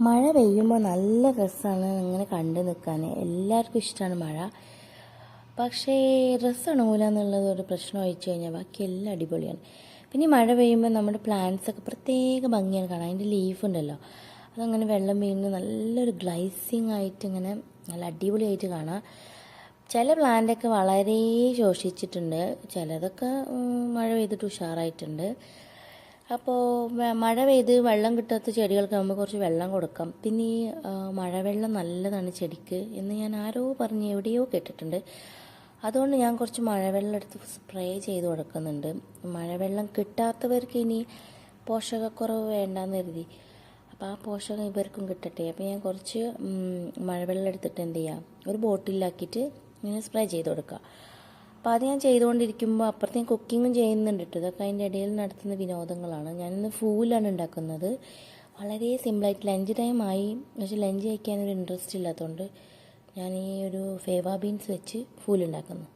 മഴ പെയ്യുമ്പോൾ നല്ല രസമാണ് ഇങ്ങനെ കണ്ടു നിൽക്കാൻ. എല്ലാവർക്കും ഇഷ്ടമാണ് മഴ. പക്ഷേ ഡ്രസ്സ് ഉണങ്ങൂല എന്നുള്ളത് ഒരു പ്രശ്നം ഒഴിച്ചു കഴിഞ്ഞാൽ ബാക്കി എല്ലാം അടിപൊളിയാണ്. പിന്നെ മഴ പെയ്യുമ്പോൾ നമ്മുടെ പ്ലാന്റ്സൊക്കെ പ്രത്യേക ഭംഗിയാണ് കാണാൻ. അതിൻ്റെ ലീഫ് ഉണ്ടല്ലോ, അതങ്ങനെ വെള്ളം വീണ് നല്ലൊരു ഗ്ലൈസിങ് ആയിട്ട് ഇങ്ങനെ നല്ല അടിപൊളിയായിട്ട് കാണാം. ചില പ്ലാന്റൊക്കെ വളരെ ശോഷിച്ചിട്ടുണ്ട്, ചിലതൊക്കെ മഴ പെയ്തിട്ട് ഉഷാറായിട്ടുണ്ട്. അപ്പോൾ മഴ പെയ്ത് വെള്ളം കിട്ടാത്ത ചെടികൾക്ക് നമ്മൾ കുറച്ച് വെള്ളം കൊടുക്കാം. പിന്നെ ഈ മഴവെള്ളം നല്ലതാണ് ചെടിക്ക് എന്ന് ഞാൻ ആരോ പറഞ്ഞ് എവിടെയോ കേട്ടിട്ടുണ്ട്. അതുകൊണ്ട് ഞാൻ കുറച്ച് മഴവെള്ളം എടുത്ത് സ്പ്രേ ചെയ്ത് കൊടുക്കുന്നുണ്ട്. മഴവെള്ളം കിട്ടാത്തവർക്ക് ഇനി പോഷകക്കുറവ് വേണ്ടാന്ന് കരുതി, അപ്പോൾ ആ പോഷകം ഇവർക്കും കിട്ടട്ടെ. അപ്പോൾ ഞാൻ കുറച്ച് മഴവെള്ളം എടുത്തിട്ട് എന്ത് ചെയ്യാം, ഒരു ബോട്ടിലാക്കിയിട്ട് ഇങ്ങനെ സ്പ്രേ ചെയ്ത് കൊടുക്കുക. അപ്പോൾ അത് ഞാൻ ചെയ്തുകൊണ്ടിരിക്കുമ്പോൾ അപ്പുറത്ത് ഞാൻ കുക്കിങ്ങും ചെയ്യുന്നുണ്ട് കേട്ടോ. ഇതൊക്കെ അതിൻ്റെ ഇടയിൽ നടത്തുന്ന വിനോദങ്ങളാണ്. ഞാനിന്ന് ഫൂലാണ് ഉണ്ടാക്കുന്നത്. വളരെ സിമ്പിളായിട്ട് ലഞ്ച് ടൈമായി, പക്ഷേ ലഞ്ച് കഴിക്കാനൊരു ഇൻട്രസ്റ്റ് ഇല്ലാത്തതുകൊണ്ട് ഞാൻ ഈ ഒരു ഫേവ ബീൻസ് വെച്ച് ഫൂൽ ഉണ്ടാക്കുന്നു.